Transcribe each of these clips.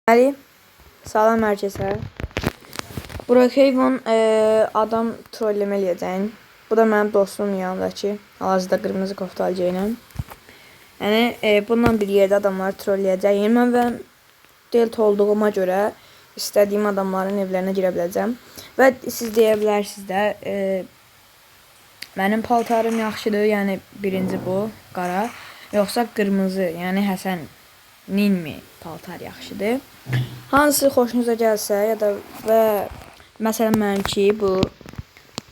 Ali, salam herkese. Burak Heyvan adam trolleme eləyəcək. Bu da mənim dostum yanındakı. Hal-hazırda qırmızı koftalı geyinəm. Yəni bununla bir yerdə adamları trolləyəcəyim. Mən və Delta olduğuma görə istədiyim adamların evlərinə girə biləcəm. Və siz deyə bilərsiniz də mənim paltarım yaxşıdır, yəni birinci bu qara, yoxsa qırmızı, yəni Həsənin mi paltar yaxşıdır? Hansı xoşunuza gəlsə ya da və məsələn mənimki bu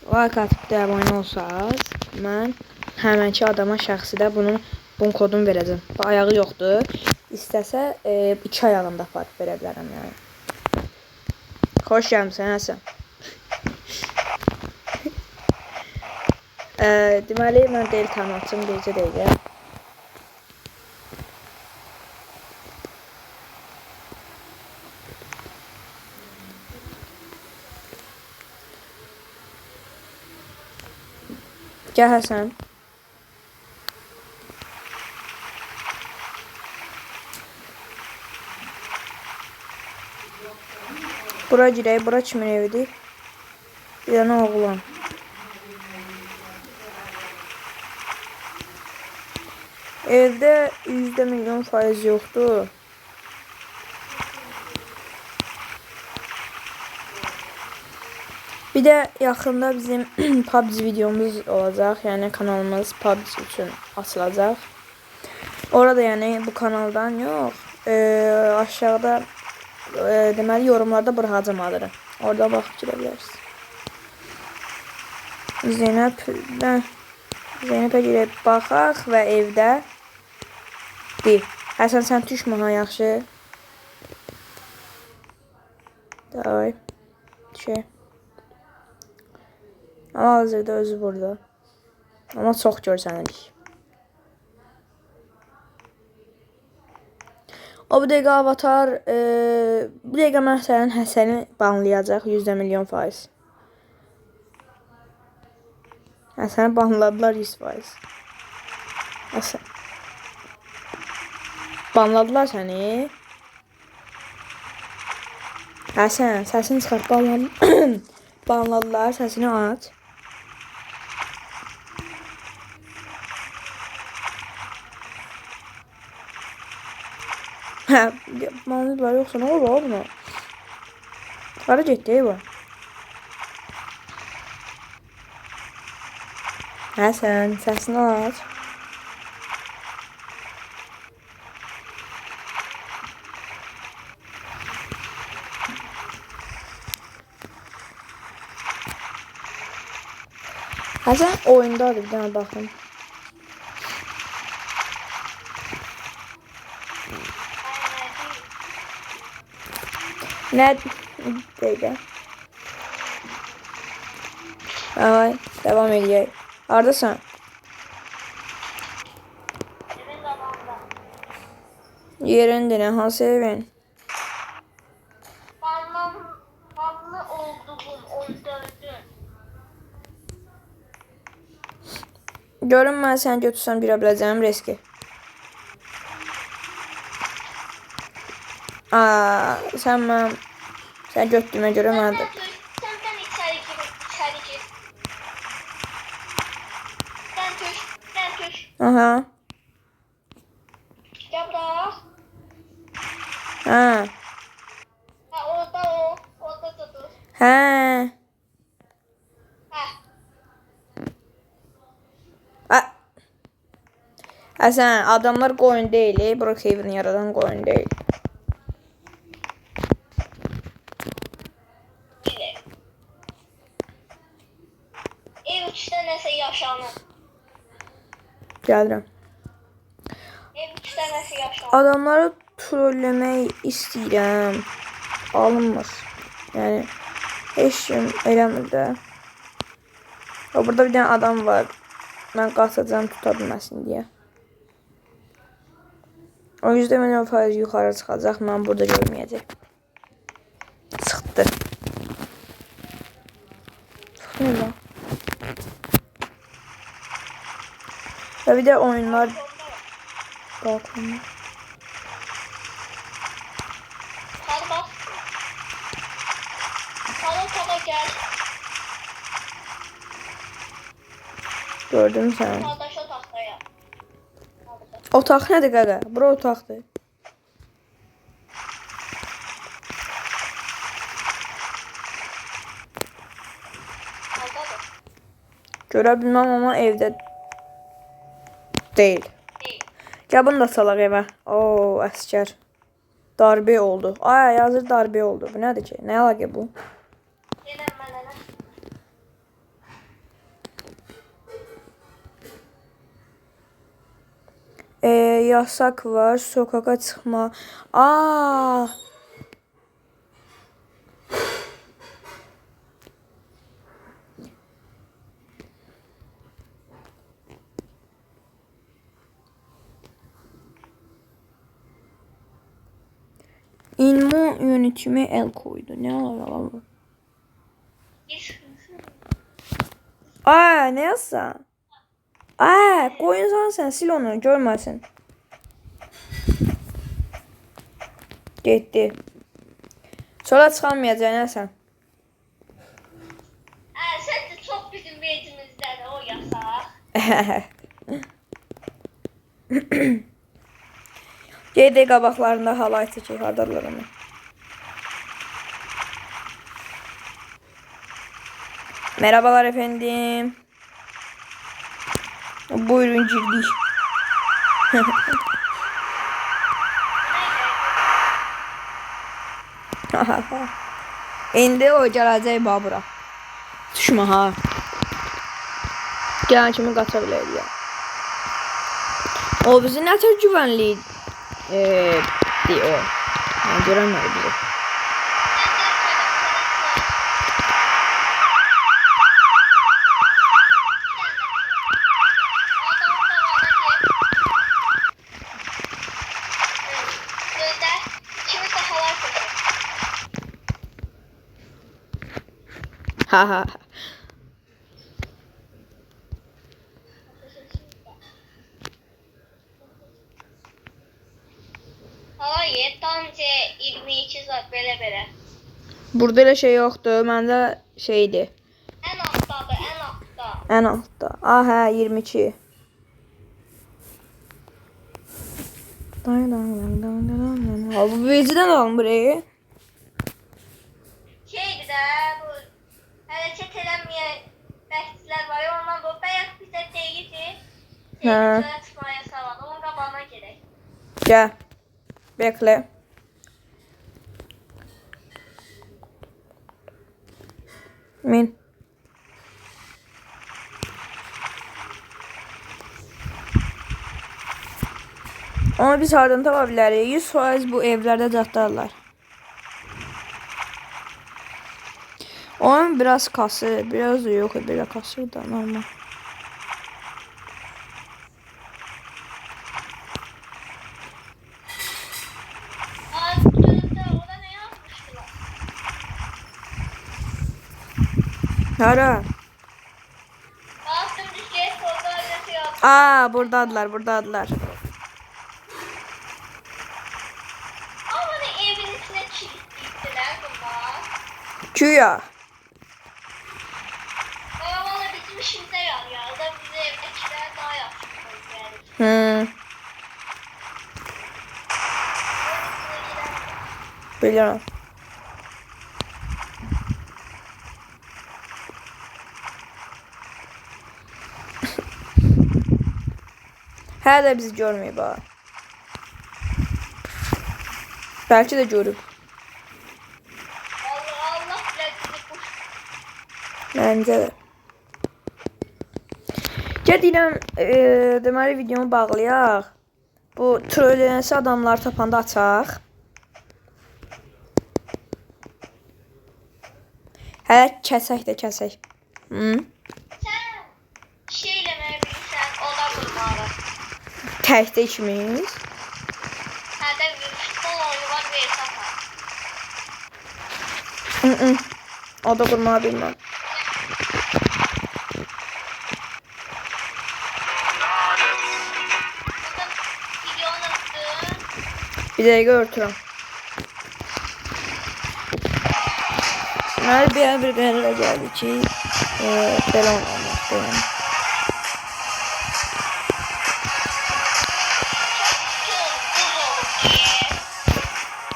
like atıb da abunə olsaq, mən həmənki adama şəxsi də bunun kodunu verəcəm. Bu ayağı yoxdur. İstəsə 2 ayağında aparıb verə bilərəm yəni. Xoş gəlmisən Həsən. Deməli mən Delta açım bircə dəqiqə. Gəl Həsən. Bura girək, bura kimin evidir? Bir dənə oğlan. Evdə %100% yoxdur. Bir də yaxında bizim PUBG videomuz olacaq. Yəni kanalımız PUBG üçün açılacaq. Orada yəni bu kanaldan yox, aşağıda deməli yorumlarda buraxacam adını. Orada baxıb girə bilərsiniz. Zeynəbə girib baxaq və evdə Həsən sən düşmə ha yaxşı. Davay. Ama hazırda özü burada. Ama çox görsənlik. O bu dəqiqə avatar bu dəqiqə məsələn Həsəni banlayacaq %100%. Həsəni banladılar 100%. Həsən. Banladılar səni. Həsən səsini çıxart, banladılar, səsini aç. Hə, banladılar yoxsa nə olur buna? Hara getdi bu? Həsən səsini aç. Həsən oyundadır, bir dənə baxın. Nə dəqiqə? Ay, devam edək. Haradasan? Yerində nə? Hansı evin? Ballı olduğum oyunda. Görün mən səni götürsəm girə biləcəyim riski. Sən götürdüyümə görə mənə də. Sen içeri gir. Sen tüş. Aha. Gel bura. Ha. Ha orada dur. Hə. Həsən, adamlar qoyun deyil, Brookhaven'ı yaradan qoyun deyil. Ev üçdə nəsə yaşanır. Gəlirəm. Ev üçdə nəsə yaşanır. Adamları trolləmək istəyirəm. Alınmır. Yəni heç kim eləmir də. Burada bir dənə adam var. Mən qaçacağım tuta bilməsin deyə. O %100% yuxarı çıxacaq. Mən burada görməyəcək. Çıxdı. Çıxdı mı? Və bir də oyunlar balkonda. Gel. Gördüm sen. Kardeş o tahtaya. Otaq nədir qaqa? Bura otaqdır. Aldadır. Görə bilməm amma evdə deyil. Değil. Gəl bunu da salaq evə. Oo, əskər. Darbe oldu. Ay, yazır darbe oldu. Bu nədir ki? Nə əlaqə bu? Gelin mənə. Yasak var. Sokağa çıxma. Aa! İnmo yönetimi el koydu. Ne alaka bu? Biz Aa, ne yazsa? Aa, koyun sen sil onu görmesin. Gitti. Sonra çıkamayacağını sen. Sen de çok bizim beytimizden o yasak. GD qabaqlarında halay çəkir, hardalar onu. Merhabalar efendim. Buyurun girdik. İndi o gələcək babura. Düşmə ha. Gələn kimi qaça bilərik ya. O bizi nə tür güvənli diyor o. Yani görənmədi bizi. Ha ha. Hayır, tamca 22 saat belə. Burada elə şey yoxdur. Məndə şeydir. En alttadır, en altta. Ən altda. Ah hə 22. Ha, bu beziden alın burayı. Şeydi de bu hareket edenmeyen bəxtçilər var ya, ondan bu bəyaz bizə deyir ki, Hə. çıkmaya sağladı, onun qabağına gerek. Gel. Bekle. Min. Ama biz hardan tapa bilərik? 100% bu evlərdə caddarlar. Onun biraz kasır, biraz da yok, belə kasır da normal. Sözde orada ne yazmıştılar? Hara? Baktım düşeceğiz, orada öyle yazmış. Aa, buradadılar. Ama ne evin içine çilikliydiler bunlar. Güya. Ama valla bizim işimize yarıyor. O da bize evdekiler daha yapmış. Yani. Biliyorum. Her de bizi görmüyor bak. Belki de görüp. Allah bile bizi kuş. Bence de. Gəl deyirəm, deməli videomu bağlayaq. Bu trollənəsi adamlar tapanda açaq. Hələ kəsək. Hı? Sen şey demeye bilsen o da bunları. Təkdə ikimiz. Hadi bir futbol oyunu var ve hesap var. O da qurmağı bilməm. Videonun üstü. Bir dəqiqə örtürəm. Deməli bir qərara gəldi ki, belə oynamaq deyəm.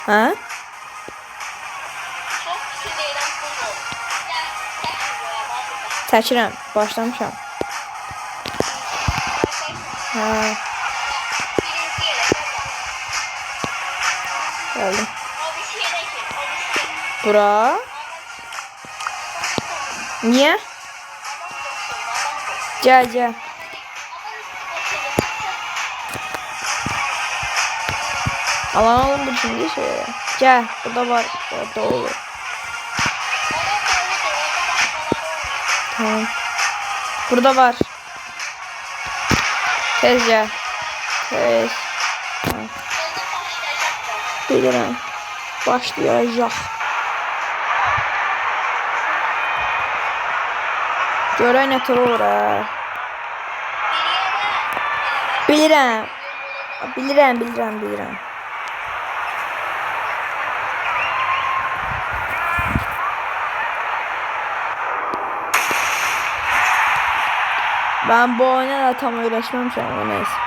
Hə? Çok sinirlen buz oldu. Gel, gel şuraya bak. Çəkirəm, başlamışam. Hə, Birinci yere gel bak. gəldim. O bir yere gir, o bir yere. Bura? Niyə? Gəl, gəl. Alan alın bu şimdi şey. Gəl, burada var, burada olur. Tamam. Burada var. Tez gəl. Tez. Tamam. Bilirəm. Başlayacaq. Görək nə tür olur hə. Bilirəm. Bilirəm. Ben bu oyuna da tam öyrəşməmişəm ama neyse.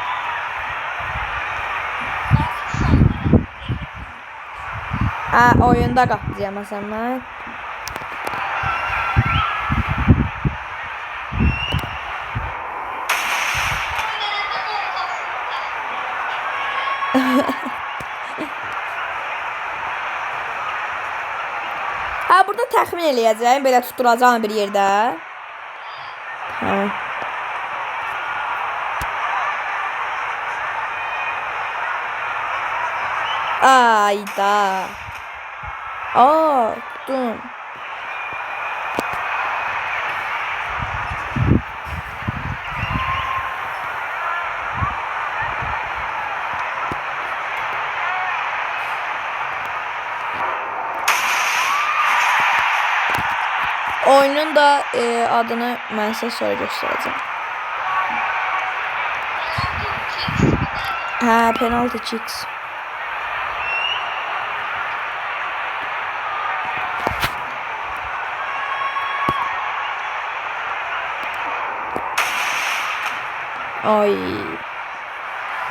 Oyunda qaplayacağım məsələn mən. Burada təxmin eləyəcəyim, belə tutturacağım bir yerdə. Ayda. Tuttum. Oyunun da adını mən sizə sonra göstərəcəm. Hə, penalty kicks. Ay.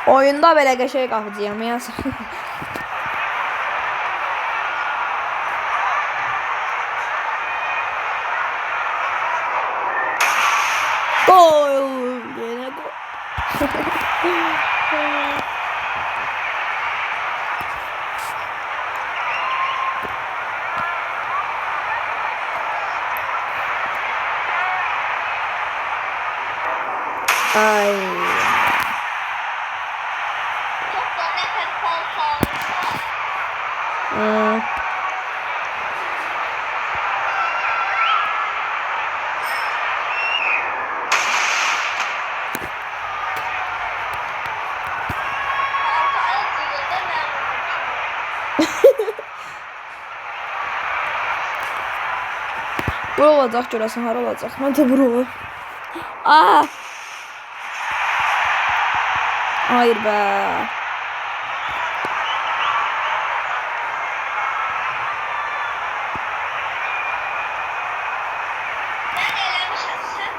Oyunda belə qəşəng qapıcıyam ya. Gol. Yine gol. Ay. Topla ne kadar sağlıklı. Bura olacaq, görəsən hara olacaq? Mən də bura olur. Hayır be. Ben elemişim sen.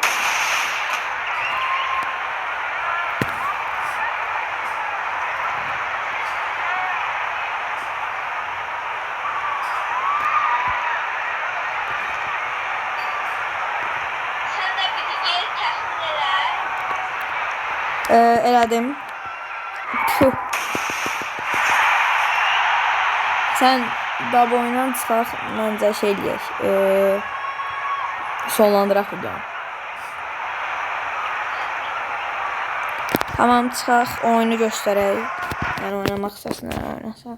Sen de bir yeri tahmin eder. Elədim. Tüh. Sən dab oyundan çıxaq, məncə şey eləyək. Sonlandıraq videonu. Tamam, çıxaq, oyunu göstərək. Yəni oynamaq istəsinlər oynasa.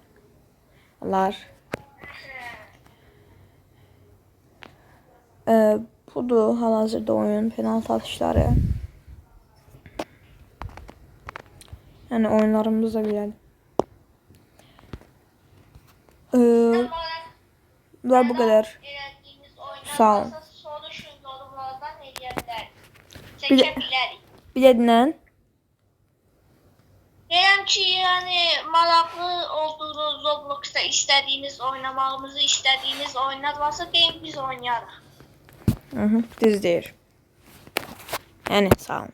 Onlar. Budur hal-hazırda oyun, penaltı atışları. Yəni oyunlarımız da belədir. Bunlar bu qədər. Sağ olun. Çekebiliriz. Bir də dinlən. Gelen ki, yəni maraqlı olduğunuz Robloxda istədiyiniz, oynamağımızı istədiyiniz oyunlar varsa deyin, biz oynayarıq. Düz deyir. Yəni sağ olun.